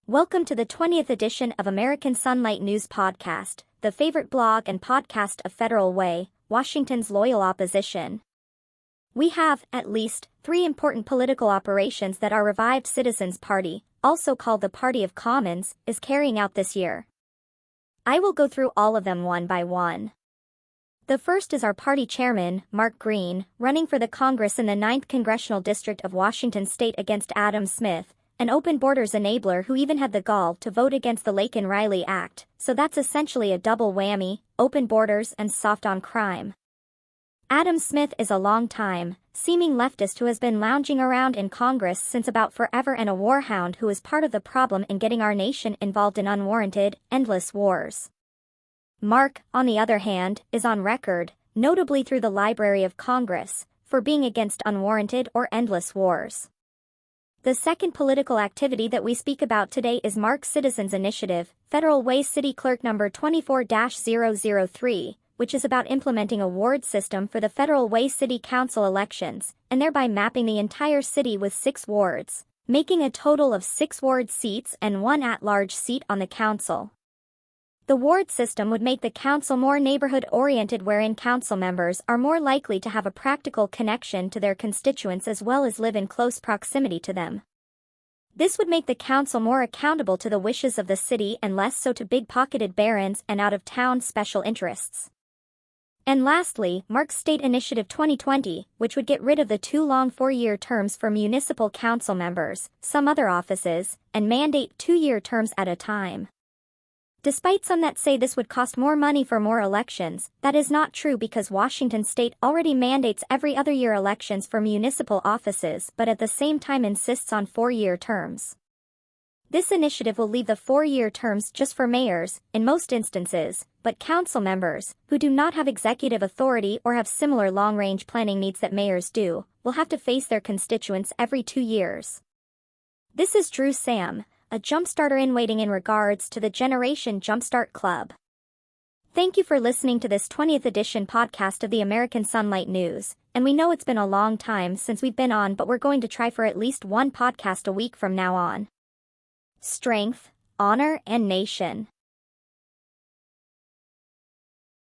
Welcome to the 20th edition of American Sunlight News Podcast, the favorite blog and podcast of Federal Way, Washington's loyal opposition. We have, at least, 3 important political operations that our revived Citizens Party, also called the Party of Commons, is carrying out this year. I will go through all of them one by one. The first is our party chairman, Mark Greene, running for the Congress in the 9th Congressional District of Washington State against Adam Smith, an open borders enabler who even had the gall to vote against the Laken-Riley Act, so that's essentially a double whammy, open borders and soft on crime. Adam Smith is a long-time, seeming leftist who has been lounging around in Congress since about forever and a war hound who is part of the problem in getting our nation involved in unwarranted, endless wars. Mark, on the other hand, is on record, notably through the Library of Congress, for being against unwarranted or endless wars. The second political activity that we speak about today is Mark's Citizens Initiative, Federal Way City Clerk number 24-003, which is about implementing a ward system for the Federal Way City Council elections, and thereby mapping the entire city with 6 wards, making a total of 6 ward seats and 1 at-large seat on the council. The ward system would make the council more neighborhood-oriented, wherein council members are more likely to have a practical connection to their constituents as well as live in close proximity to them. This would make the council more accountable to the wishes of the city and less so to big-pocketed barons and out-of-town special interests. And lastly, Mark's State Initiative 2020, which would get rid of the 2 long 4-year terms for municipal council members, some other offices, and mandate 2-year terms at a time. Despite some that say this would cost more money for more elections, that is not true because Washington state already mandates every other year elections for municipal offices but at the same time insists on 4-year terms. This initiative will leave the 4-year terms just for mayors, in most instances, but council members, who do not have executive authority or have similar long-range planning needs that mayors do, will have to face their constituents every 2 years. This is Drew Sam, a jumpstarter in waiting in regards to the Generation Jumpstart Club. Thank you for listening to this 20th edition podcast of the American Sunlight News, and we know it's been a long time since we've been on, but we're going to try for at least 1 podcast a week from now on. Strength, honor, and nation.